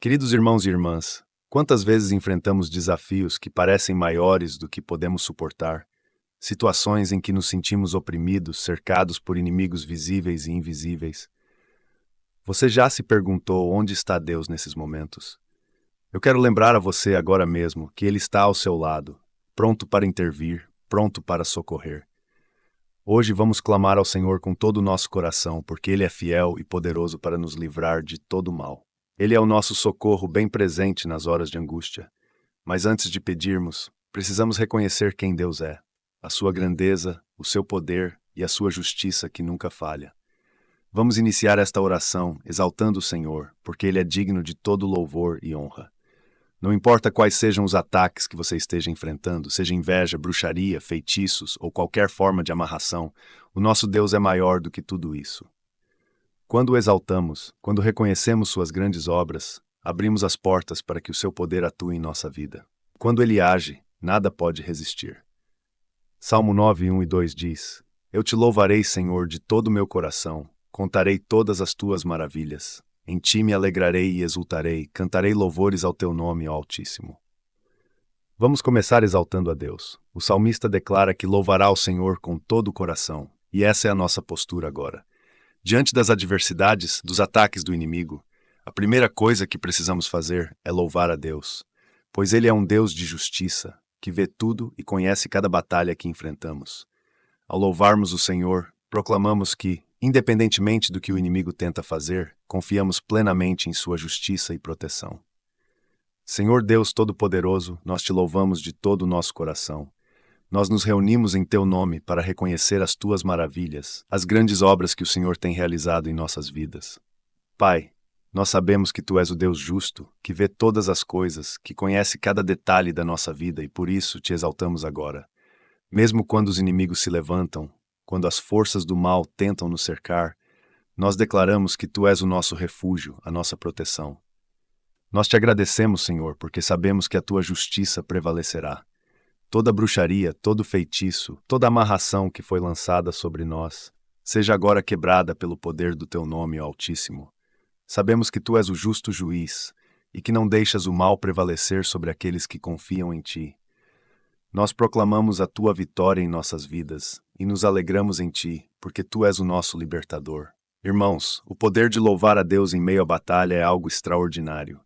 Queridos irmãos e irmãs, quantas vezes enfrentamos desafios que parecem maiores do que podemos suportar, situações em que nos sentimos oprimidos, cercados por inimigos visíveis e invisíveis. Você já se perguntou onde está Deus nesses momentos? Eu quero lembrar a você agora mesmo que Ele está ao seu lado, pronto para intervir, pronto para socorrer. Hoje vamos clamar ao Senhor com todo o nosso coração, porque Ele é fiel e poderoso para nos livrar de todo o mal. Ele é o nosso socorro bem presente nas horas de angústia. Mas antes de pedirmos, precisamos reconhecer quem Deus é, a sua grandeza, o seu poder e a sua justiça que nunca falha. Vamos iniciar esta oração exaltando o Senhor, porque Ele é digno de todo louvor e honra. Não importa quais sejam os ataques que você esteja enfrentando, seja inveja, bruxaria, feitiços ou qualquer forma de amarração, o nosso Deus é maior do que tudo isso. Quando o exaltamos, quando reconhecemos suas grandes obras, abrimos as portas para que o seu poder atue em nossa vida. Quando ele age, nada pode resistir. Salmo 9, 1 e 2 diz: Eu te louvarei, Senhor, de todo o meu coração, contarei todas as tuas maravilhas. Em ti me alegrarei e exultarei, cantarei louvores ao teu nome, ó Altíssimo. Vamos começar exaltando a Deus. O salmista declara que louvará o Senhor com todo o coração, e essa é a nossa postura agora. Diante das adversidades, dos ataques do inimigo, a primeira coisa que precisamos fazer é louvar a Deus, pois Ele é um Deus de justiça, que vê tudo e conhece cada batalha que enfrentamos. Ao louvarmos o Senhor, proclamamos que, independentemente do que o inimigo tenta fazer, confiamos plenamente em sua justiça e proteção. Senhor Deus Todo-Poderoso, nós te louvamos de todo o nosso coração. Nós nos reunimos em teu nome para reconhecer as tuas maravilhas, as grandes obras que o Senhor tem realizado em nossas vidas. Pai, nós sabemos que tu és o Deus justo, que vê todas as coisas, que conhece cada detalhe da nossa vida e por isso te exaltamos agora. Mesmo quando os inimigos se levantam, quando as forças do mal tentam nos cercar, nós declaramos que tu és o nosso refúgio, a nossa proteção. Nós te agradecemos, Senhor, porque sabemos que a tua justiça prevalecerá. Toda bruxaria, todo feitiço, toda amarração que foi lançada sobre nós, seja agora quebrada pelo poder do teu nome, ó Altíssimo. Sabemos que tu és o justo juiz e que não deixas o mal prevalecer sobre aqueles que confiam em ti. Nós proclamamos a tua vitória em nossas vidas e nos alegramos em ti, porque tu és o nosso libertador. Irmãos, o poder de louvar a Deus em meio à batalha é algo extraordinário.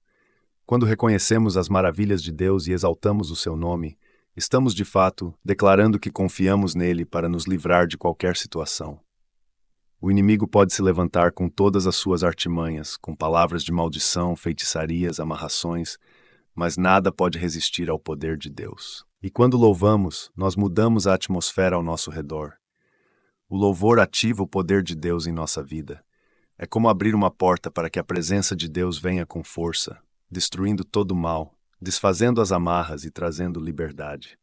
Quando reconhecemos as maravilhas de Deus e exaltamos o seu nome, estamos de fato declarando que confiamos nele para nos livrar de qualquer situação. O inimigo pode se levantar com todas as suas artimanhas, com palavras de maldição, feitiçarias, amarrações, mas nada pode resistir ao poder de Deus. E quando louvamos, nós mudamos a atmosfera ao nosso redor. O louvor ativa o poder de Deus em nossa vida. É como abrir uma porta para que a presença de Deus venha com força, destruindo todo o mal, desfazendo as amarras e trazendo liberdade.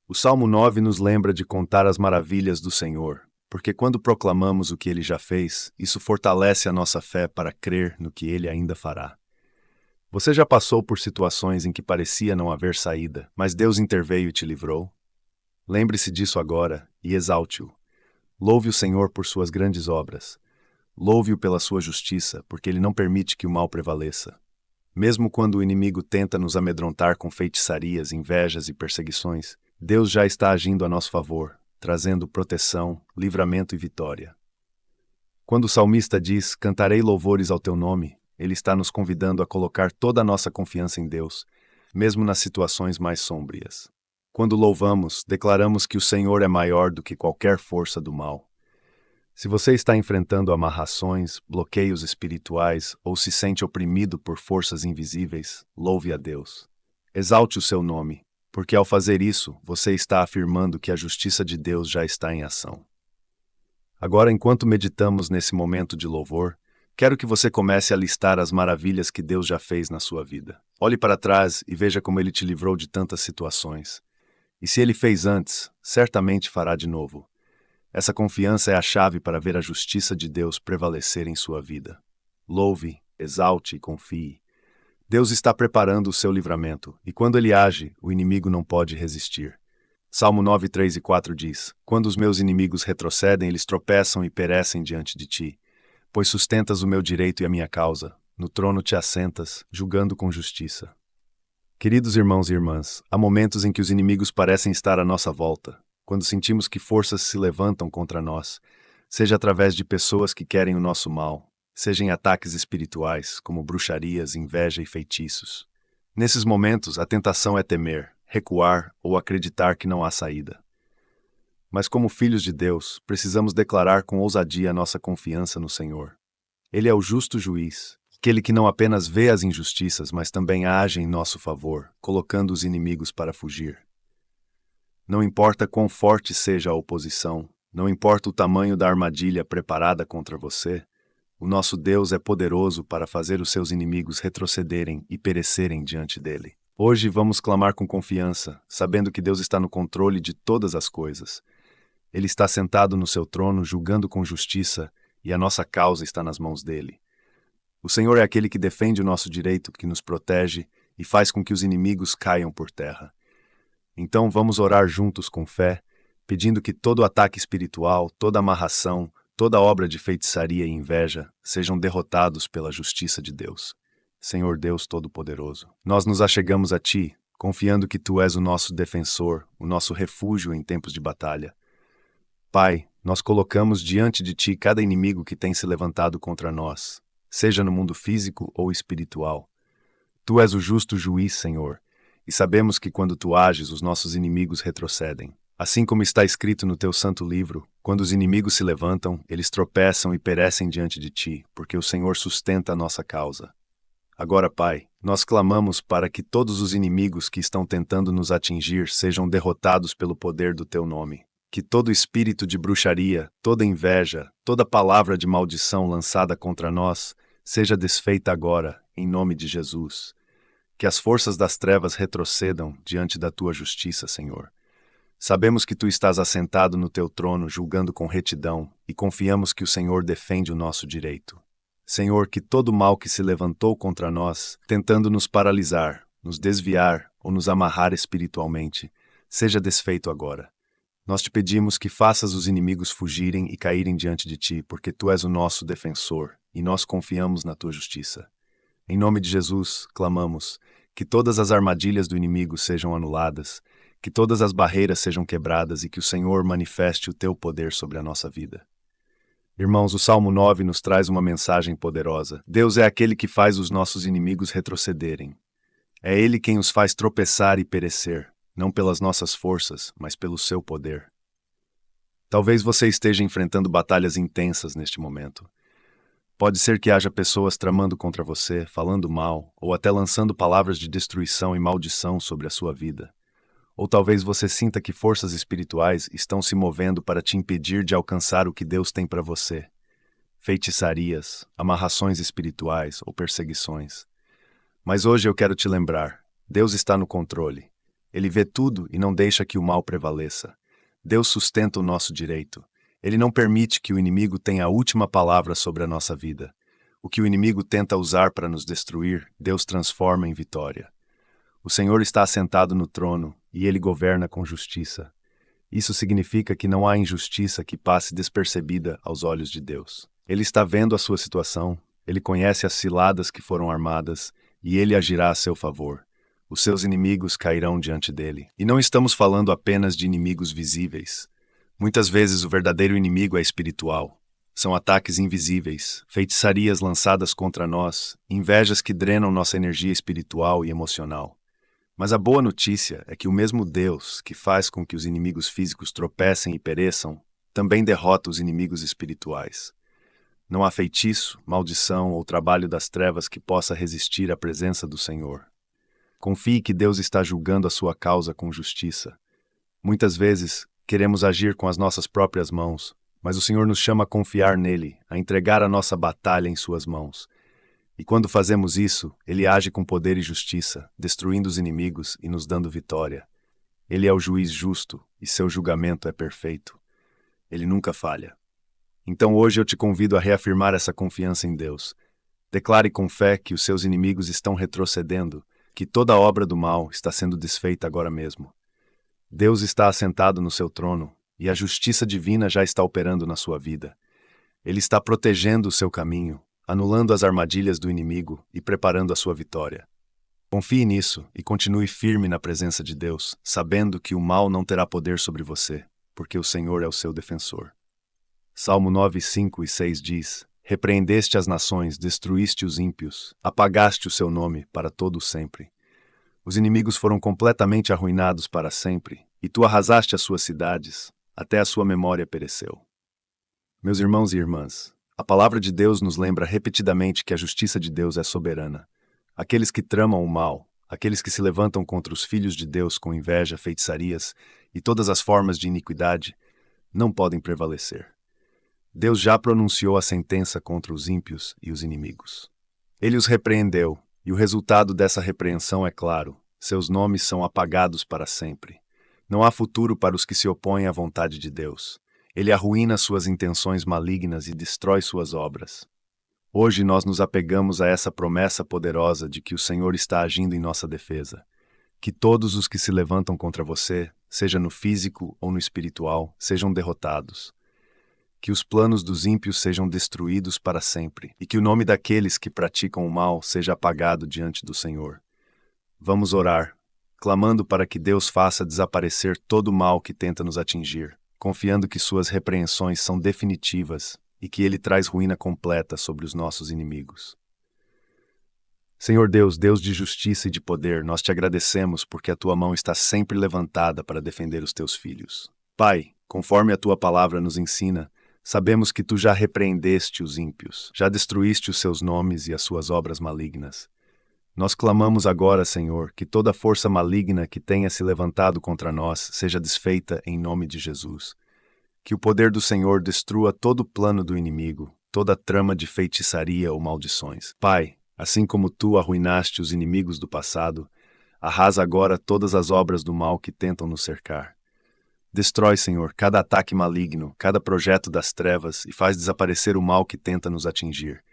O Salmo 9 nos lembra de contar as maravilhas do Senhor, porque quando proclamamos o que Ele já fez, isso fortalece a nossa fé para crer no que Ele ainda fará. Você já passou por situações em que parecia não haver saída, mas Deus interveio e te livrou? Lembre-se disso agora e exalte-o. Louve o Senhor por suas grandes obras. Louve-o pela sua justiça, porque Ele não permite que o mal prevaleça. Mesmo quando o inimigo tenta nos amedrontar com feitiçarias, invejas e perseguições, Deus já está agindo a nosso favor, trazendo proteção, livramento e vitória. Quando o salmista diz, cantarei louvores ao teu nome, ele está nos convidando a colocar toda a nossa confiança em Deus, mesmo nas situações mais sombrias. Quando louvamos, declaramos que o Senhor é maior do que qualquer força do mal. Se você está enfrentando amarrações, bloqueios espirituais ou se sente oprimido por forças invisíveis, louve a Deus. Exalte o seu nome, porque ao fazer isso, você está afirmando que a justiça de Deus já está em ação. Agora, enquanto meditamos nesse momento de louvor, quero que você comece a listar as maravilhas que Deus já fez na sua vida. Olhe para trás e veja como Ele te livrou de tantas situações. E se Ele fez antes, certamente fará de novo. Essa confiança é a chave para ver a justiça de Deus prevalecer em sua vida. Louve, exalte e confie. Deus está preparando o seu livramento, e quando Ele age, o inimigo não pode resistir. Salmo 9, 3 e 4 diz: Quando os meus inimigos retrocedem, eles tropeçam e perecem diante de ti. Pois sustentas o meu direito e a minha causa, no trono te assentas, julgando com justiça. Queridos irmãos e irmãs, há momentos em que os inimigos parecem estar à nossa volta, quando sentimos que forças se levantam contra nós, seja através de pessoas que querem o nosso mal, seja em ataques espirituais, como bruxarias, inveja e feitiços. Nesses momentos, a tentação é temer, recuar ou acreditar que não há saída. Mas como filhos de Deus, precisamos declarar com ousadia a nossa confiança no Senhor. Ele é o justo juiz, aquele que não apenas vê as injustiças, mas também age em nosso favor, colocando os inimigos para fugir. Não importa quão forte seja a oposição, não importa o tamanho da armadilha preparada contra você, o nosso Deus é poderoso para fazer os seus inimigos retrocederem e perecerem diante dele. Hoje vamos clamar com confiança, sabendo que Deus está no controle de todas as coisas. Ele está sentado no seu trono, julgando com justiça, e a nossa causa está nas mãos dele. O Senhor é aquele que defende o nosso direito, que nos protege e faz com que os inimigos caiam por terra. Então vamos orar juntos com fé, pedindo que todo ataque espiritual, toda amarração, toda obra de feitiçaria e inveja sejam derrotados pela justiça de Deus. Senhor Deus Todo-Poderoso, nós nos achegamos a Ti, confiando que Tu és o nosso defensor, o nosso refúgio em tempos de batalha. Pai, nós colocamos diante de Ti cada inimigo que tem se levantado contra nós, seja no mundo físico ou espiritual. Tu és o justo juiz, Senhor, e sabemos que quando Tu ages, os nossos inimigos retrocedem. Assim como está escrito no Teu santo livro, quando os inimigos se levantam, eles tropeçam e perecem diante de Ti, porque o Senhor sustenta a nossa causa. Agora, Pai, nós clamamos para que todos os inimigos que estão tentando nos atingir sejam derrotados pelo poder do Teu nome. Que todo espírito de bruxaria, toda inveja, toda palavra de maldição lançada contra nós seja desfeita agora, em nome de Jesus. Que as forças das trevas retrocedam diante da Tua justiça, Senhor. Sabemos que Tu estás assentado no Teu trono, julgando com retidão, e confiamos que o Senhor defende o nosso direito. Senhor, que todo mal que se levantou contra nós, tentando nos paralisar, nos desviar ou nos amarrar espiritualmente, seja desfeito agora. Nós te pedimos que faças os inimigos fugirem e caírem diante de Ti, porque Tu és o nosso defensor, e nós confiamos na Tua justiça. Em nome de Jesus, clamamos que todas as armadilhas do inimigo sejam anuladas, que todas as barreiras sejam quebradas e que o Senhor manifeste o Teu poder sobre a nossa vida. Irmãos, o Salmo 9 nos traz uma mensagem poderosa. Deus é aquele que faz os nossos inimigos retrocederem. É Ele quem os faz tropeçar e perecer, não pelas nossas forças, mas pelo seu poder. Talvez você esteja enfrentando batalhas intensas neste momento. Pode ser que haja pessoas tramando contra você, falando mal, ou até lançando palavras de destruição e maldição sobre a sua vida. Ou talvez você sinta que forças espirituais estão se movendo para te impedir de alcançar o que Deus tem para você. Feitiçarias, amarrações espirituais ou perseguições. Mas hoje eu quero te lembrar, Deus está no controle. Ele vê tudo e não deixa que o mal prevaleça. Deus sustenta o nosso direito. Ele não permite que o inimigo tenha a última palavra sobre a nossa vida. O que o inimigo tenta usar para nos destruir, Deus transforma em vitória. O Senhor está assentado no trono e Ele governa com justiça. Isso significa que não há injustiça que passe despercebida aos olhos de Deus. Ele está vendo a sua situação, Ele conhece as ciladas que foram armadas e Ele agirá a seu favor. Os seus inimigos cairão diante dele. E não estamos falando apenas de inimigos visíveis. Muitas vezes o verdadeiro inimigo é espiritual. São ataques invisíveis, feitiçarias lançadas contra nós, invejas que drenam nossa energia espiritual e emocional. Mas a boa notícia é que o mesmo Deus que faz com que os inimigos físicos tropecem e pereçam, também derrota os inimigos espirituais. Não há feitiço, maldição ou trabalho das trevas que possa resistir à presença do Senhor. Confie que Deus está julgando a sua causa com justiça. Muitas vezes, queremos agir com as nossas próprias mãos, mas o Senhor nos chama a confiar nele, a entregar a nossa batalha em suas mãos. E quando fazemos isso, ele age com poder e justiça, destruindo os inimigos e nos dando vitória. Ele é o juiz justo e seu julgamento é perfeito. Ele nunca falha. Então hoje eu te convido a reafirmar essa confiança em Deus. Declare com fé que os seus inimigos estão retrocedendo, que toda obra do mal está sendo desfeita agora mesmo. Deus está assentado no seu trono e a justiça divina já está operando na sua vida. Ele está protegendo o seu caminho, anulando as armadilhas do inimigo e preparando a sua vitória. Confie nisso e continue firme na presença de Deus, sabendo que o mal não terá poder sobre você, porque o Senhor é o seu defensor. Salmo 9, 5 e 6 diz: Repreendeste as nações, destruíste os ímpios, apagaste o seu nome para todo o sempre. Os inimigos foram completamente arruinados para sempre, e tu arrasaste as suas cidades, até a sua memória pereceu. Meus irmãos e irmãs, a palavra de Deus nos lembra repetidamente que a justiça de Deus é soberana. Aqueles que tramam o mal, aqueles que se levantam contra os filhos de Deus com inveja, feitiçarias e todas as formas de iniquidade, não podem prevalecer. Deus já pronunciou a sentença contra os ímpios e os inimigos. Ele os repreendeu, e o resultado dessa repreensão é claro: seus nomes são apagados para sempre. Não há futuro para os que se opõem à vontade de Deus. Ele arruína suas intenções malignas e destrói suas obras. Hoje nós nos apegamos a essa promessa poderosa de que o Senhor está agindo em nossa defesa. Que todos os que se levantam contra você, seja no físico ou no espiritual, sejam derrotados. Que os planos dos ímpios sejam destruídos para sempre, e que o nome daqueles que praticam o mal seja apagado diante do Senhor. Vamos orar, clamando para que Deus faça desaparecer todo o mal que tenta nos atingir, confiando que suas repreensões são definitivas e que Ele traz ruína completa sobre os nossos inimigos. Senhor Deus, Deus de justiça e de poder, nós te agradecemos porque a tua mão está sempre levantada para defender os teus filhos. Pai, conforme a tua palavra nos ensina, sabemos que tu já repreendeste os ímpios, já destruíste os seus nomes e as suas obras malignas. Nós clamamos agora, Senhor, que toda força maligna que tenha se levantado contra nós seja desfeita em nome de Jesus. Que o poder do Senhor destrua todo o plano do inimigo, toda trama de feitiçaria ou maldições. Pai, assim como tu arruinaste os inimigos do passado, arrasa agora todas as obras do mal que tentam nos cercar. Destrói, Senhor, cada ataque maligno, cada projeto das trevas e faz desaparecer o mal que tenta nos atingir.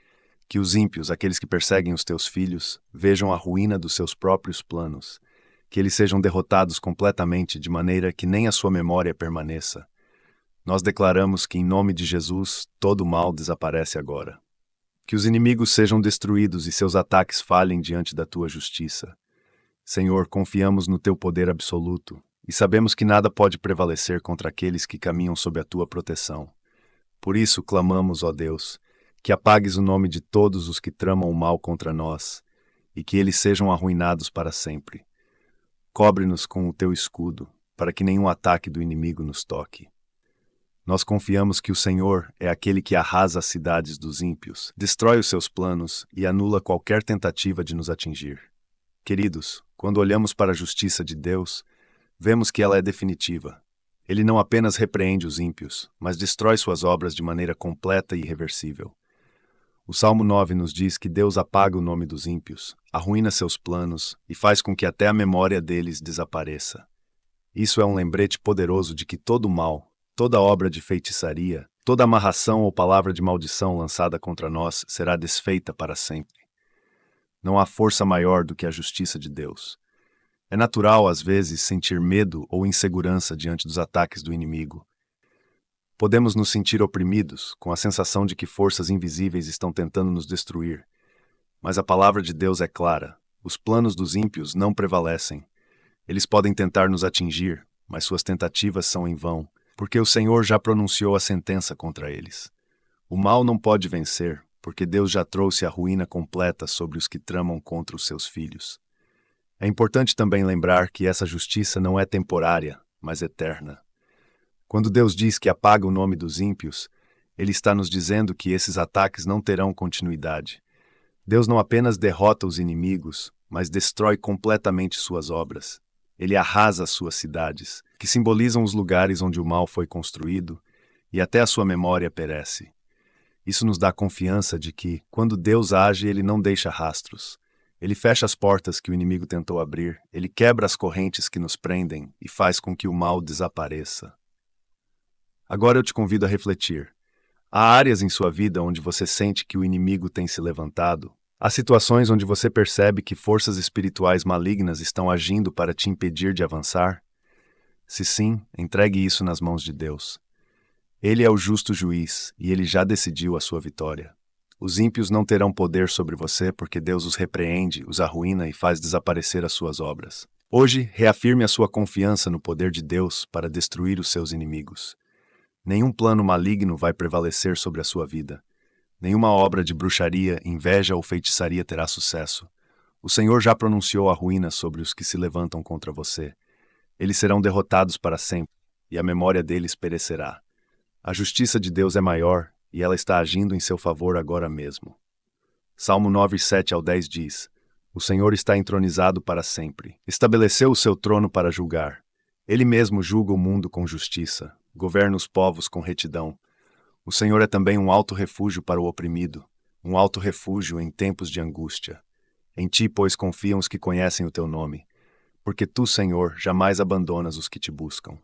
Que os ímpios, aqueles que perseguem os teus filhos, vejam a ruína dos seus próprios planos. Que eles sejam derrotados completamente de maneira que nem a sua memória permaneça. Nós declaramos que, em nome de Jesus, todo o mal desaparece agora. Que os inimigos sejam destruídos e seus ataques falhem diante da tua justiça. Senhor, confiamos no teu poder absoluto e sabemos que nada pode prevalecer contra aqueles que caminham sob a tua proteção. Por isso, clamamos, ó Deus, que apagues o nome de todos os que tramam o mal contra nós e que eles sejam arruinados para sempre. Cobre-nos com o teu escudo, para que nenhum ataque do inimigo nos toque. Nós confiamos que o Senhor é aquele que arrasa as cidades dos ímpios, destrói os seus planos e anula qualquer tentativa de nos atingir. Queridos, quando olhamos para a justiça de Deus, vemos que ela é definitiva. Ele não apenas repreende os ímpios, mas destrói suas obras de maneira completa e irreversível. O Salmo 9 nos diz que Deus apaga o nome dos ímpios, arruína seus planos e faz com que até a memória deles desapareça. Isso é um lembrete poderoso de que todo mal, toda obra de feitiçaria, toda amarração ou palavra de maldição lançada contra nós será desfeita para sempre. Não há força maior do que a justiça de Deus. É natural, às vezes, sentir medo ou insegurança diante dos ataques do inimigo. Podemos nos sentir oprimidos, com a sensação de que forças invisíveis estão tentando nos destruir. Mas a palavra de Deus é clara: os planos dos ímpios não prevalecem. Eles podem tentar nos atingir, mas suas tentativas são em vão, porque o Senhor já pronunciou a sentença contra eles. O mal não pode vencer, porque Deus já trouxe a ruína completa sobre os que tramam contra os seus filhos. É importante também lembrar que essa justiça não é temporária, mas eterna. Quando Deus diz que apaga o nome dos ímpios, Ele está nos dizendo que esses ataques não terão continuidade. Deus não apenas derrota os inimigos, mas destrói completamente suas obras. Ele arrasa as suas cidades, que simbolizam os lugares onde o mal foi construído, e até a sua memória perece. Isso nos dá confiança de que, quando Deus age, Ele não deixa rastros. Ele fecha as portas que o inimigo tentou abrir, ele quebra as correntes que nos prendem e faz com que o mal desapareça. Agora eu te convido a refletir. Há áreas em sua vida onde você sente que o inimigo tem se levantado? Há situações onde você percebe que forças espirituais malignas estão agindo para te impedir de avançar? Se sim, entregue isso nas mãos de Deus. Ele é o justo juiz e ele já decidiu a sua vitória. Os ímpios não terão poder sobre você porque Deus os repreende, os arruína e faz desaparecer as suas obras. Hoje, reafirme a sua confiança no poder de Deus para destruir os seus inimigos. Nenhum plano maligno vai prevalecer sobre a sua vida. Nenhuma obra de bruxaria, inveja ou feitiçaria terá sucesso. O Senhor já pronunciou a ruína sobre os que se levantam contra você. Eles serão derrotados para sempre, e a memória deles perecerá. A justiça de Deus é maior, e ela está agindo em seu favor agora mesmo. Salmo 9, 7-10 diz: O Senhor está entronizado para sempre. Estabeleceu o seu trono para julgar. Ele mesmo julga o mundo com justiça, governa os povos com retidão. O Senhor é também um alto refúgio para o oprimido, um alto refúgio em tempos de angústia. Em ti, pois, confiam os que conhecem o teu nome, porque tu, Senhor, jamais abandonas os que te buscam.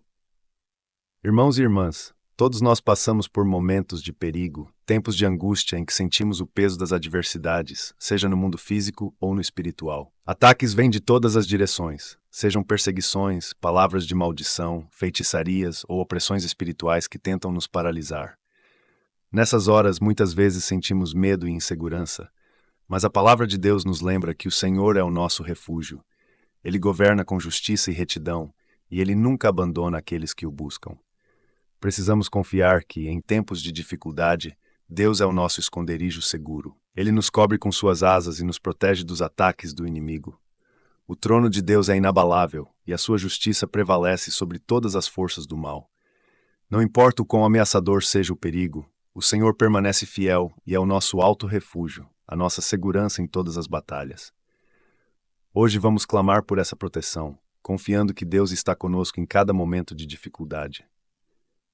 Irmãos e irmãs, todos nós passamos por momentos de perigo, tempos de angústia em que sentimos o peso das adversidades, seja no mundo físico ou no espiritual. Ataques vêm de todas as direções, sejam perseguições, palavras de maldição, feitiçarias ou opressões espirituais que tentam nos paralisar. Nessas horas, muitas vezes sentimos medo e insegurança, mas a palavra de Deus nos lembra que o Senhor é o nosso refúgio. Ele governa com justiça e retidão, e Ele nunca abandona aqueles que o buscam. Precisamos confiar que, em tempos de dificuldade, Deus é o nosso esconderijo seguro. Ele nos cobre com suas asas e nos protege dos ataques do inimigo. O trono de Deus é inabalável, e a sua justiça prevalece sobre todas as forças do mal. Não importa o quão ameaçador seja o perigo, o Senhor permanece fiel e é o nosso alto refúgio, a nossa segurança em todas as batalhas. Hoje vamos clamar por essa proteção, confiando que Deus está conosco em cada momento de dificuldade.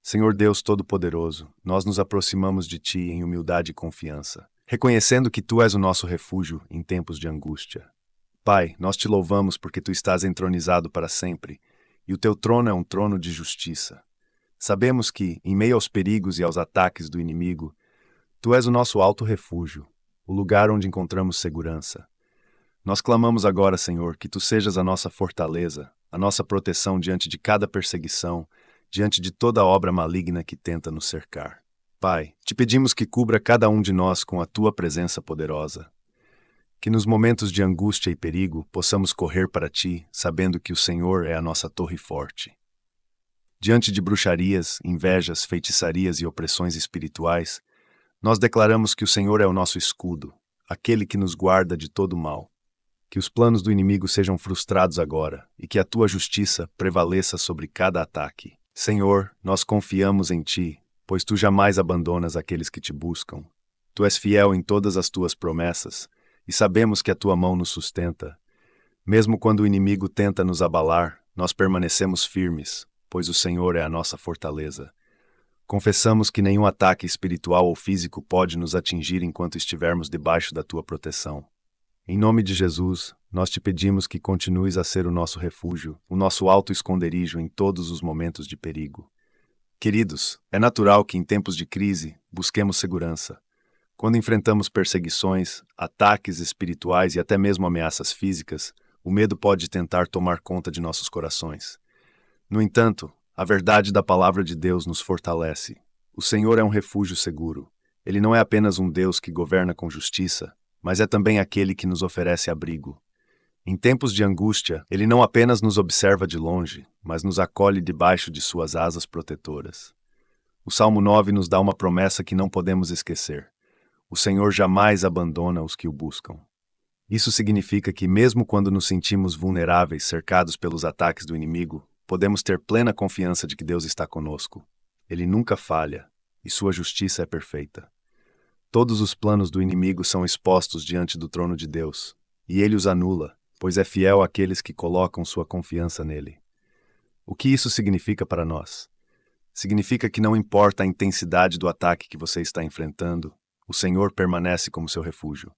Senhor Deus Todo-Poderoso, nós nos aproximamos de Ti em humildade e confiança, reconhecendo que Tu és o nosso refúgio em tempos de angústia. Pai, nós Te louvamos porque Tu estás entronizado para sempre, e o Teu trono é um trono de justiça. Sabemos que, em meio aos perigos e aos ataques do inimigo, Tu és o nosso alto refúgio, o lugar onde encontramos segurança. Nós clamamos agora, Senhor, que Tu sejas a nossa fortaleza, a nossa proteção diante de cada perseguição, diante de toda obra maligna que tenta nos cercar. Pai, Te pedimos que cubra cada um de nós com a Tua presença poderosa. Que nos momentos de angústia e perigo possamos correr para Ti, sabendo que o Senhor é a nossa torre forte. Diante de bruxarias, invejas, feitiçarias e opressões espirituais, nós declaramos que o Senhor é o nosso escudo, aquele que nos guarda de todo mal. Que os planos do inimigo sejam frustrados agora e que a Tua justiça prevaleça sobre cada ataque. Senhor, nós confiamos em Ti, pois Tu jamais abandonas aqueles que Te buscam. Tu és fiel em todas as Tuas promessas e sabemos que a Tua mão nos sustenta. Mesmo quando o inimigo tenta nos abalar, nós permanecemos firmes, pois o Senhor é a nossa fortaleza. Confessamos que nenhum ataque espiritual ou físico pode nos atingir enquanto estivermos debaixo da Tua proteção. Em nome de Jesus, nós Te pedimos que continues a ser o nosso refúgio, o nosso alto esconderijo em todos os momentos de perigo. Queridos, é natural que em tempos de crise busquemos segurança. Quando enfrentamos perseguições, ataques espirituais e até mesmo ameaças físicas, o medo pode tentar tomar conta de nossos corações. No entanto, a verdade da palavra de Deus nos fortalece. O Senhor é um refúgio seguro. Ele não é apenas um Deus que governa com justiça, mas é também aquele que nos oferece abrigo. Em tempos de angústia, Ele não apenas nos observa de longe, mas nos acolhe debaixo de suas asas protetoras. O Salmo 9 nos dá uma promessa que não podemos esquecer. O Senhor jamais abandona os que o buscam. Isso significa que, mesmo quando nos sentimos vulneráveis, cercados pelos ataques do inimigo, podemos ter plena confiança de que Deus está conosco. Ele nunca falha, e sua justiça é perfeita. Todos os planos do inimigo são expostos diante do trono de Deus, e Ele os anula, pois é fiel àqueles que colocam sua confiança nele. O que isso significa para nós? Significa que não importa a intensidade do ataque que você está enfrentando, o Senhor permanece como seu refúgio.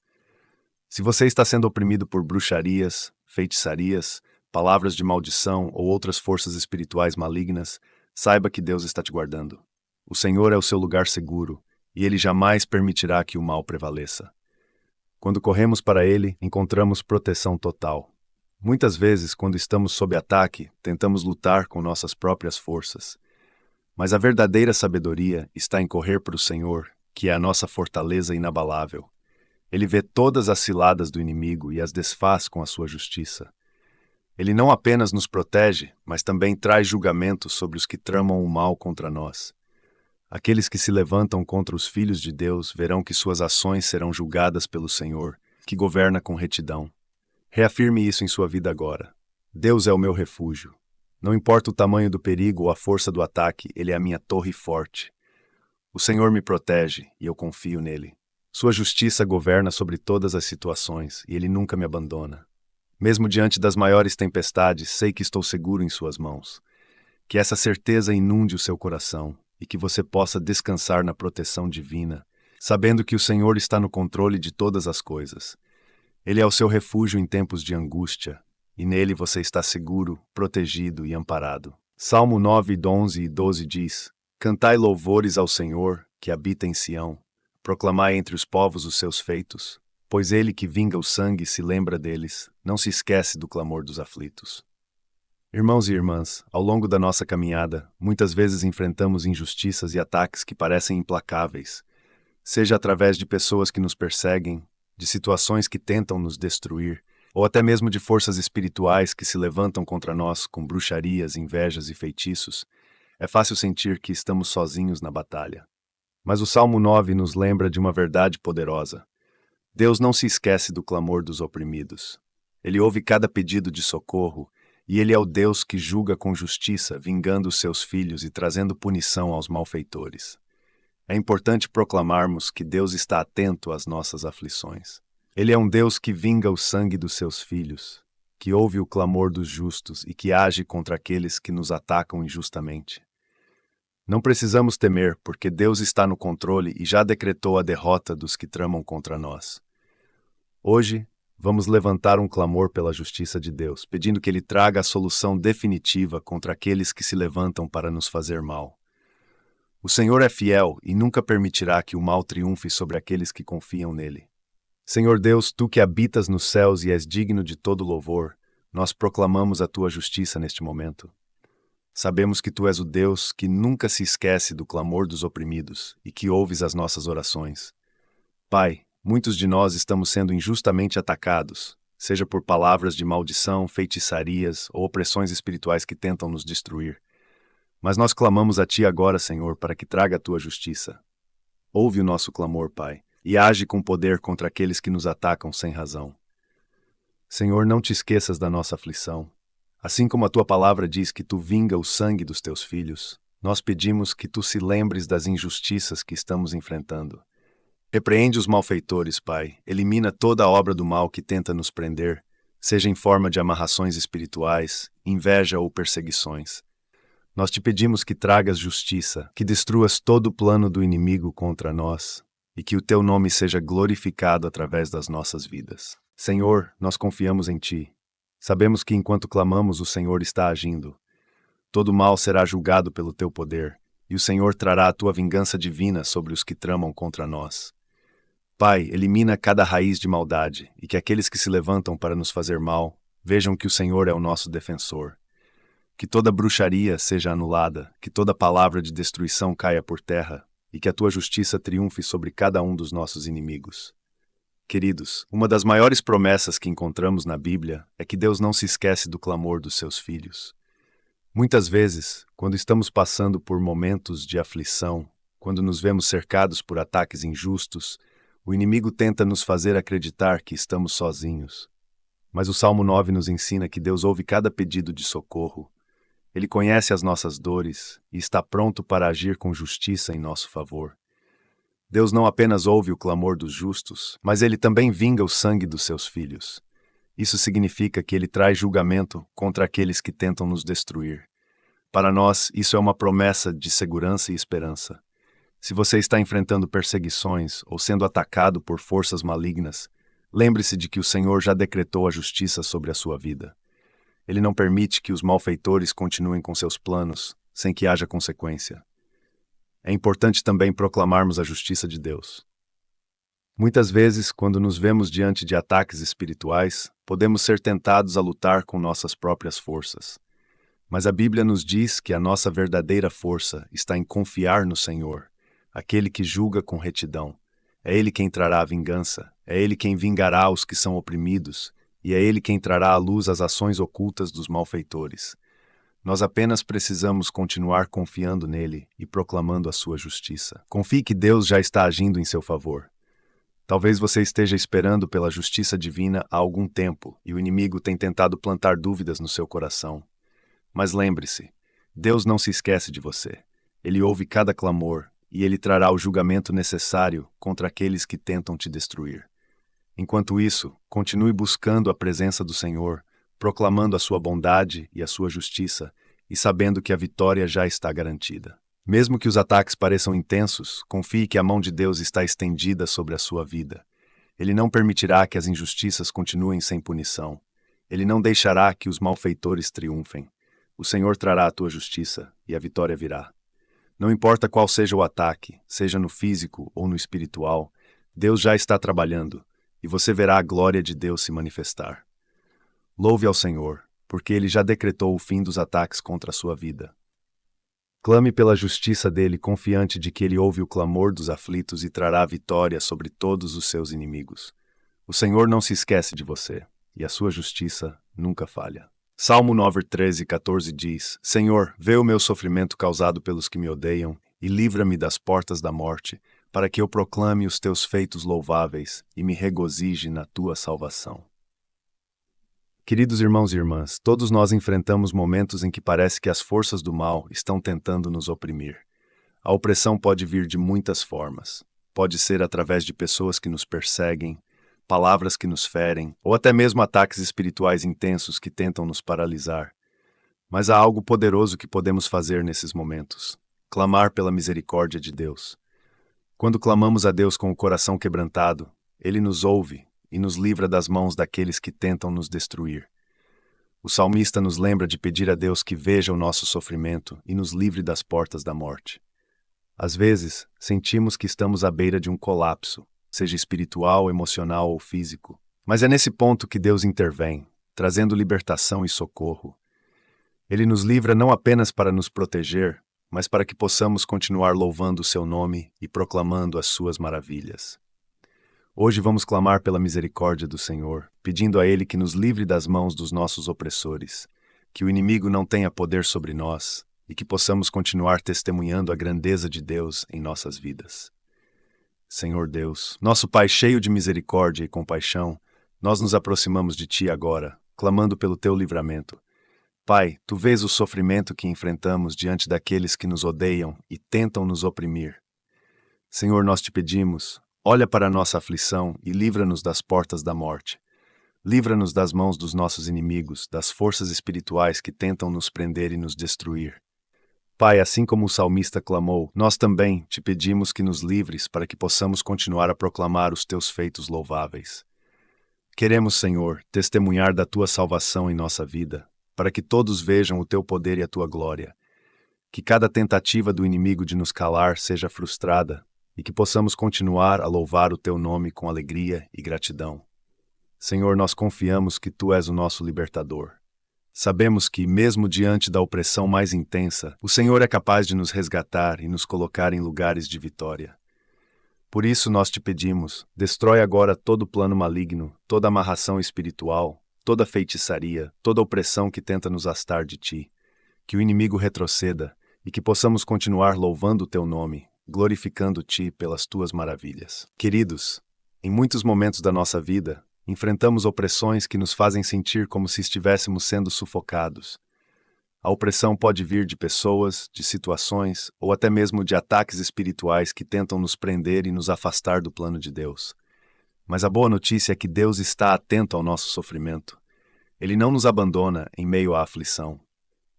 Se você está sendo oprimido por bruxarias, feitiçarias, palavras de maldição ou outras forças espirituais malignas, saiba que Deus está te guardando. O Senhor é o seu lugar seguro, e Ele jamais permitirá que o mal prevaleça. Quando corremos para Ele, encontramos proteção total. Muitas vezes, quando estamos sob ataque, tentamos lutar com nossas próprias forças. Mas a verdadeira sabedoria está em correr para o Senhor, que é a nossa fortaleza inabalável. Ele vê todas as ciladas do inimigo e as desfaz com a sua justiça. Ele não apenas nos protege, mas também traz julgamento sobre os que tramam o mal contra nós. Aqueles que se levantam contra os filhos de Deus verão que suas ações serão julgadas pelo Senhor, que governa com retidão. Reafirme isso em sua vida agora. Deus é o meu refúgio. Não importa o tamanho do perigo ou a força do ataque, Ele é a minha torre forte. O Senhor me protege e eu confio nele. Sua justiça governa sobre todas as situações e Ele nunca me abandona. Mesmo diante das maiores tempestades, sei que estou seguro em suas mãos. Que essa certeza inunde o seu coração e que você possa descansar na proteção divina, sabendo que o Senhor está no controle de todas as coisas. Ele é o seu refúgio em tempos de angústia, e nele você está seguro, protegido e amparado. Salmo 9, 11 e 12 diz: Cantai louvores ao Senhor, que habita em Sião. Proclamai entre os povos os seus feitos. Pois ele que vinga o sangue se lembra deles, não se esquece do clamor dos aflitos. Irmãos e irmãs, ao longo da nossa caminhada, muitas vezes enfrentamos injustiças e ataques que parecem implacáveis, seja através de pessoas que nos perseguem, de situações que tentam nos destruir, ou até mesmo de forças espirituais que se levantam contra nós com bruxarias, invejas e feitiços. É fácil sentir que estamos sozinhos na batalha. Mas o Salmo 9 nos lembra de uma verdade poderosa. Deus não se esquece do clamor dos oprimidos. Ele ouve cada pedido de socorro, e Ele é o Deus que julga com justiça, vingando os seus filhos e trazendo punição aos malfeitores. É importante proclamarmos que Deus está atento às nossas aflições. Ele é um Deus que vinga o sangue dos seus filhos, que ouve o clamor dos justos e que age contra aqueles que nos atacam injustamente. Não precisamos temer, porque Deus está no controle e já decretou a derrota dos que tramam contra nós. Hoje, vamos levantar um clamor pela justiça de Deus, pedindo que Ele traga a solução definitiva contra aqueles que se levantam para nos fazer mal. O Senhor é fiel e nunca permitirá que o mal triunfe sobre aqueles que confiam nele. Senhor Deus, Tu que habitas nos céus e és digno de todo louvor, nós proclamamos a Tua justiça neste momento. Sabemos que Tu és o Deus que nunca se esquece do clamor dos oprimidos e que ouves as nossas orações. Pai, muitos de nós estamos sendo injustamente atacados, seja por palavras de maldição, feitiçarias ou opressões espirituais que tentam nos destruir. Mas nós clamamos a Ti agora, Senhor, para que traga a Tua justiça. Ouve o nosso clamor, Pai, e age com poder contra aqueles que nos atacam sem razão. Senhor, não te esqueças da nossa aflição. Assim como a Tua palavra diz que Tu vinga o sangue dos Teus filhos, nós pedimos que Tu se lembres das injustiças que estamos enfrentando. Repreende os malfeitores, Pai. Elimina toda a obra do mal que tenta nos prender, seja em forma de amarrações espirituais, inveja ou perseguições. Nós te pedimos que tragas justiça, que destruas todo o plano do inimigo contra nós, e que o Teu nome seja glorificado através das nossas vidas. Senhor, nós confiamos em Ti. Sabemos que enquanto clamamos, o Senhor está agindo. Todo mal será julgado pelo Teu poder, e o Senhor trará a Tua vingança divina sobre os que tramam contra nós. Pai, elimina cada raiz de maldade, e que aqueles que se levantam para nos fazer mal vejam que o Senhor é o nosso defensor. Que toda bruxaria seja anulada, que toda palavra de destruição caia por terra, e que a Tua justiça triunfe sobre cada um dos nossos inimigos. Queridos, uma das maiores promessas que encontramos na Bíblia é que Deus não se esquece do clamor dos seus filhos. Muitas vezes, quando estamos passando por momentos de aflição, quando nos vemos cercados por ataques injustos, o inimigo tenta nos fazer acreditar que estamos sozinhos. Mas o Salmo 9 nos ensina que Deus ouve cada pedido de socorro. Ele conhece as nossas dores e está pronto para agir com justiça em nosso favor. Deus não apenas ouve o clamor dos justos, mas Ele também vinga o sangue dos seus filhos. Isso significa que Ele traz julgamento contra aqueles que tentam nos destruir. Para nós, isso é uma promessa de segurança e esperança. Se você está enfrentando perseguições ou sendo atacado por forças malignas, lembre-se de que o Senhor já decretou a justiça sobre a sua vida. Ele não permite que os malfeitores continuem com seus planos, sem que haja consequência. É importante também proclamarmos a justiça de Deus. Muitas vezes, quando nos vemos diante de ataques espirituais, podemos ser tentados a lutar com nossas próprias forças. Mas a Bíblia nos diz que a nossa verdadeira força está em confiar no Senhor, aquele que julga com retidão. É Ele quem trará a vingança, é Ele quem vingará os que são oprimidos, e é Ele quem trará à luz as ações ocultas dos malfeitores. Nós apenas precisamos continuar confiando nele e proclamando a sua justiça. Confie que Deus já está agindo em seu favor. Talvez você esteja esperando pela justiça divina há algum tempo e o inimigo tem tentado plantar dúvidas no seu coração. Mas lembre-se, Deus não se esquece de você. Ele ouve cada clamor e ele trará o julgamento necessário contra aqueles que tentam te destruir. Enquanto isso, continue buscando a presença do Senhor, proclamando a sua bondade e a sua justiça, e sabendo que a vitória já está garantida. Mesmo que os ataques pareçam intensos, confie que a mão de Deus está estendida sobre a sua vida. Ele não permitirá que as injustiças continuem sem punição. Ele não deixará que os malfeitores triunfem. O Senhor trará a tua justiça e a vitória virá. Não importa qual seja o ataque, seja no físico ou no espiritual, Deus já está trabalhando, e você verá a glória de Deus se manifestar. Louve ao Senhor, porque Ele já decretou o fim dos ataques contra a sua vida. Clame pela justiça dele, confiante de que Ele ouve o clamor dos aflitos e trará a vitória sobre todos os seus inimigos. O Senhor não se esquece de você, e a sua justiça nunca falha. Salmo 9, 13 e 14 diz: Senhor, vê o meu sofrimento causado pelos que me odeiam, e livra-me das portas da morte, para que eu proclame os teus feitos louváveis e me regozije na tua salvação. Queridos irmãos e irmãs, todos nós enfrentamos momentos em que parece que as forças do mal estão tentando nos oprimir. A opressão pode vir de muitas formas. Pode ser através de pessoas que nos perseguem, palavras que nos ferem, ou até mesmo ataques espirituais intensos que tentam nos paralisar. Mas há algo poderoso que podemos fazer nesses momentos: clamar pela misericórdia de Deus. Quando clamamos a Deus com o coração quebrantado, Ele nos ouve e nos livra das mãos daqueles que tentam nos destruir. O salmista nos lembra de pedir a Deus que veja o nosso sofrimento e nos livre das portas da morte. Às vezes, sentimos que estamos à beira de um colapso, seja espiritual, emocional ou físico. Mas é nesse ponto que Deus intervém, trazendo libertação e socorro. Ele nos livra não apenas para nos proteger, mas para que possamos continuar louvando o seu nome e proclamando as suas maravilhas. Hoje vamos clamar pela misericórdia do Senhor, pedindo a Ele que nos livre das mãos dos nossos opressores, que o inimigo não tenha poder sobre nós e que possamos continuar testemunhando a grandeza de Deus em nossas vidas. Senhor Deus, nosso Pai cheio de misericórdia e compaixão, nós nos aproximamos de Ti agora, clamando pelo Teu livramento. Pai, Tu vês o sofrimento que enfrentamos diante daqueles que nos odeiam e tentam nos oprimir. Senhor, nós Te pedimos, olha para a nossa aflição e livra-nos das portas da morte. Livra-nos das mãos dos nossos inimigos, das forças espirituais que tentam nos prender e nos destruir. Pai, assim como o salmista clamou, nós também Te pedimos que nos livres para que possamos continuar a proclamar os Teus feitos louváveis. Queremos, Senhor, testemunhar da Tua salvação em nossa vida, para que todos vejam o Teu poder e a Tua glória. Que cada tentativa do inimigo de nos calar seja frustrada, e que possamos continuar a louvar o Teu nome com alegria e gratidão. Senhor, nós confiamos que Tu és o nosso libertador. Sabemos que, mesmo diante da opressão mais intensa, o Senhor é capaz de nos resgatar e nos colocar em lugares de vitória. Por isso nós Te pedimos, destrói agora todo plano maligno, toda amarração espiritual, toda feitiçaria, toda opressão que tenta nos afastar de Ti. Que o inimigo retroceda e que possamos continuar louvando o Teu nome, glorificando-Te pelas Tuas maravilhas. Queridos, em muitos momentos da nossa vida, enfrentamos opressões que nos fazem sentir como se estivéssemos sendo sufocados. A opressão pode vir de pessoas, de situações ou até mesmo de ataques espirituais que tentam nos prender e nos afastar do plano de Deus. Mas a boa notícia é que Deus está atento ao nosso sofrimento. Ele não nos abandona em meio à aflição.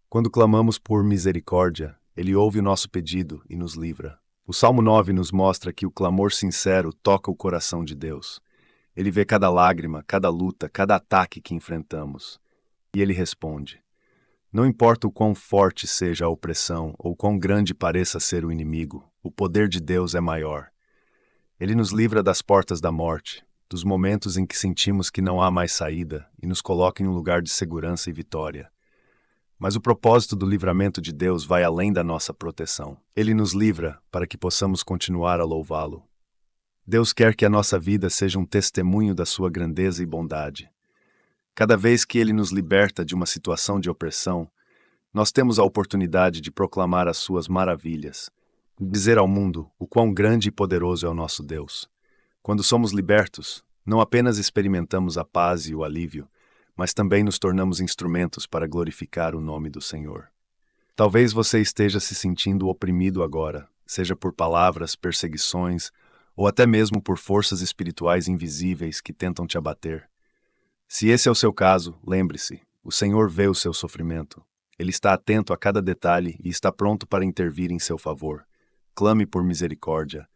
Quando clamamos por misericórdia, Ele ouve o nosso pedido e nos livra. O Salmo 9 nos mostra que o clamor sincero toca o coração de Deus. Ele vê cada lágrima, cada luta, cada ataque que enfrentamos. E Ele responde. Não importa o quão forte seja a opressão ou quão grande pareça ser o inimigo, o poder de Deus é maior. Ele nos livra das portas da morte, dos momentos em que sentimos que não há mais saída e nos coloca em um lugar de segurança e vitória. Mas o propósito do livramento de Deus vai além da nossa proteção. Ele nos livra para que possamos continuar a louvá-lo. Deus quer que a nossa vida seja um testemunho da sua grandeza e bondade. Cada vez que Ele nos liberta de uma situação de opressão, nós temos a oportunidade de proclamar as suas maravilhas, dizer ao mundo o quão grande e poderoso é o nosso Deus. Quando somos libertos, não apenas experimentamos a paz e o alívio, mas também nos tornamos instrumentos para glorificar o nome do Senhor. Talvez você esteja se sentindo oprimido agora, seja por palavras, perseguições, ou até mesmo por forças espirituais invisíveis que tentam te abater. Se esse é o seu caso, lembre-se, o Senhor vê o seu sofrimento. Ele está atento a cada detalhe e está pronto para intervir em seu favor. Clame por misericórdia.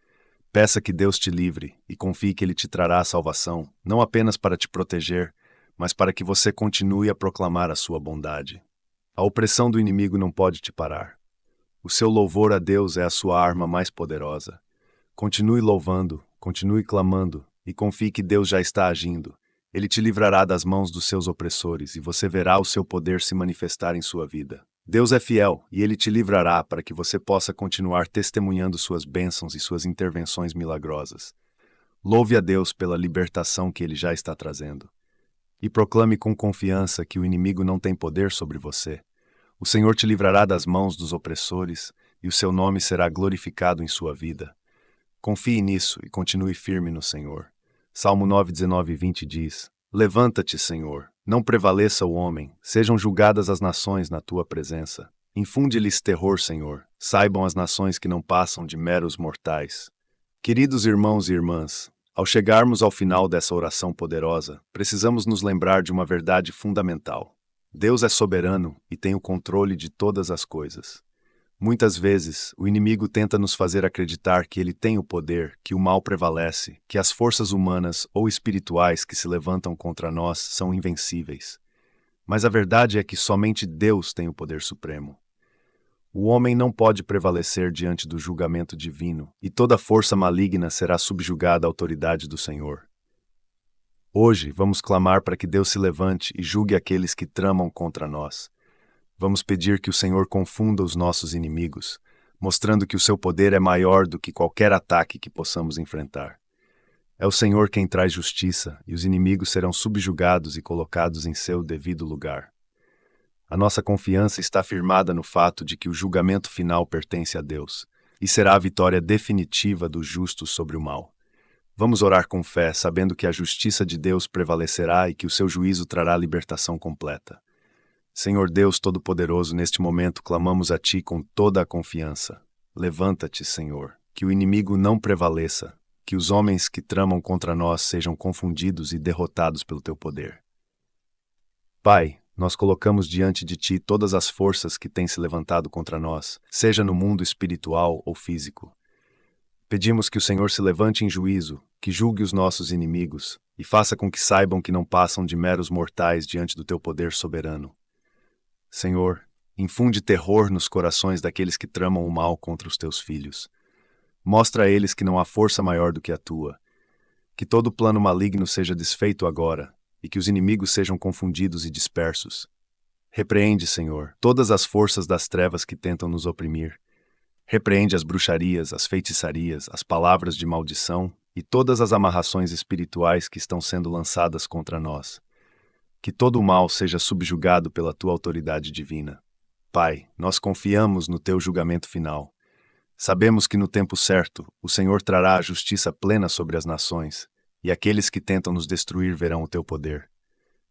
Peça que Deus te livre e confie que Ele te trará a salvação, não apenas para te proteger, mas para que você continue a proclamar a sua bondade. A opressão do inimigo não pode te parar. O seu louvor a Deus é a sua arma mais poderosa. Continue louvando, continue clamando e confie que Deus já está agindo. Ele te livrará das mãos dos seus opressores e você verá o seu poder se manifestar em sua vida. Deus é fiel e Ele te livrará para que você possa continuar testemunhando suas bênçãos e suas intervenções milagrosas. Louve a Deus pela libertação que Ele já está trazendo. E proclame com confiança que o inimigo não tem poder sobre você. O Senhor te livrará das mãos dos opressores e o seu nome será glorificado em sua vida. Confie nisso e continue firme no Senhor. Salmo 9, 19 e 20 diz: Levanta-te, Senhor, não prevaleça o homem, sejam julgadas as nações na tua presença. Infunde-lhes terror, Senhor, saibam as nações que não passam de meros mortais. Queridos irmãos e irmãs, ao chegarmos ao final dessa oração poderosa, precisamos nos lembrar de uma verdade fundamental. Deus é soberano e tem o controle de todas as coisas. Muitas vezes, o inimigo tenta nos fazer acreditar que ele tem o poder, que o mal prevalece, que as forças humanas ou espirituais que se levantam contra nós são invencíveis. Mas a verdade é que somente Deus tem o poder supremo. O homem não pode prevalecer diante do julgamento divino, e toda força maligna será subjugada à autoridade do Senhor. Hoje, vamos clamar para que Deus se levante e julgue aqueles que tramam contra nós. Vamos pedir que o Senhor confunda os nossos inimigos, mostrando que o seu poder é maior do que qualquer ataque que possamos enfrentar. É o Senhor quem traz justiça, e os inimigos serão subjugados e colocados em seu devido lugar. A nossa confiança está firmada no fato de que o julgamento final pertence a Deus, e será a vitória definitiva do justo sobre o mal. Vamos orar com fé, sabendo que a justiça de Deus prevalecerá e que o seu juízo trará libertação completa. Senhor Deus Todo-Poderoso, neste momento clamamos a Ti com toda a confiança. Levanta-te, Senhor, que o inimigo não prevaleça, que os homens que tramam contra nós sejam confundidos e derrotados pelo Teu poder. Pai, nós colocamos diante de Ti todas as forças que têm se levantado contra nós, seja no mundo espiritual ou físico. Pedimos que o Senhor se levante em juízo, que julgue os nossos inimigos e faça com que saibam que não passam de meros mortais diante do Teu poder soberano. Senhor, infunde terror nos corações daqueles que tramam o mal contra os Teus filhos. Mostra a eles que não há força maior do que a Tua. Que todo plano maligno seja desfeito agora, e que os inimigos sejam confundidos e dispersos. Repreende, Senhor, todas as forças das trevas que tentam nos oprimir. Repreende as bruxarias, as feitiçarias, as palavras de maldição e todas as amarrações espirituais que estão sendo lançadas contra nós. Que todo o mal seja subjugado pela Tua autoridade divina. Pai, nós confiamos no Teu julgamento final. Sabemos que no tempo certo, o Senhor trará a justiça plena sobre as nações, e aqueles que tentam nos destruir verão o Teu poder.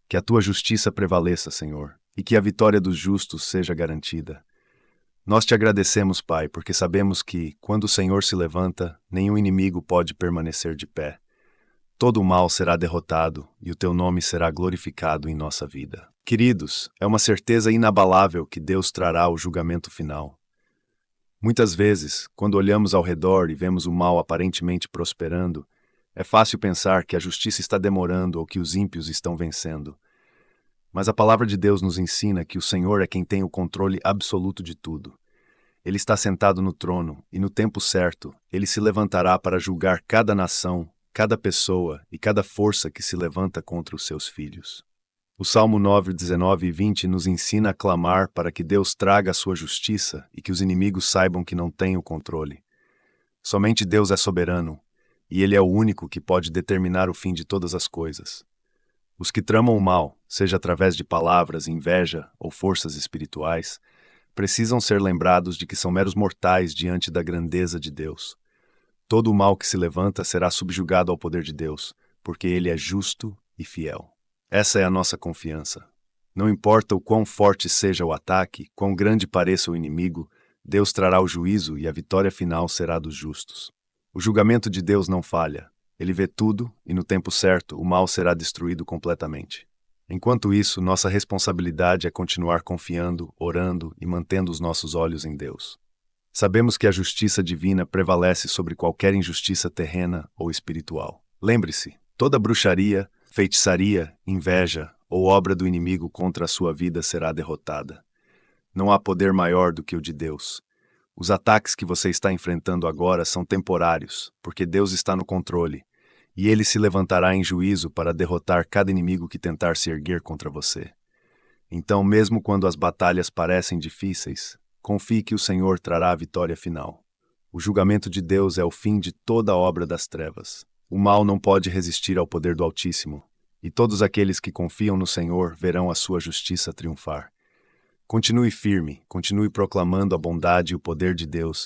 Que a Tua justiça prevaleça, Senhor, e que a vitória dos justos seja garantida. Nós Te agradecemos, Pai, porque sabemos que, quando o Senhor se levanta, nenhum inimigo pode permanecer de pé. Todo o mal será derrotado e o Teu nome será glorificado em nossa vida. Queridos, é uma certeza inabalável que Deus trará o julgamento final. Muitas vezes, quando olhamos ao redor e vemos o mal aparentemente prosperando, é fácil pensar que a justiça está demorando ou que os ímpios estão vencendo. Mas a palavra de Deus nos ensina que o Senhor é quem tem o controle absoluto de tudo. Ele está sentado no trono e, no tempo certo, Ele se levantará para julgar cada nação, cada pessoa e cada força que se levanta contra os seus filhos. O Salmo 9, 19 e 20 nos ensina a clamar para que Deus traga a sua justiça e que os inimigos saibam que não têm o controle. Somente Deus é soberano, e Ele é o único que pode determinar o fim de todas as coisas. Os que tramam o mal, seja através de palavras, inveja ou forças espirituais, precisam ser lembrados de que são meros mortais diante da grandeza de Deus. Todo o mal que se levanta será subjugado ao poder de Deus, porque Ele é justo e fiel. Essa é a nossa confiança. Não importa o quão forte seja o ataque, quão grande pareça o inimigo, Deus trará o juízo e a vitória final será dos justos. O julgamento de Deus não falha. Ele vê tudo e, no tempo certo, o mal será destruído completamente. Enquanto isso, nossa responsabilidade é continuar confiando, orando e mantendo os nossos olhos em Deus. Sabemos que a justiça divina prevalece sobre qualquer injustiça terrena ou espiritual. Lembre-se, toda bruxaria, feitiçaria, inveja ou obra do inimigo contra a sua vida será derrotada. Não há poder maior do que o de Deus. Os ataques que você está enfrentando agora são temporários, porque Deus está no controle, e Ele se levantará em juízo para derrotar cada inimigo que tentar se erguer contra você. Então, mesmo quando as batalhas parecem difíceis, confie que o Senhor trará a vitória final. O julgamento de Deus é o fim de toda a obra das trevas. O mal não pode resistir ao poder do Altíssimo, e todos aqueles que confiam no Senhor verão a sua justiça triunfar. Continue firme, continue proclamando a bondade e o poder de Deus,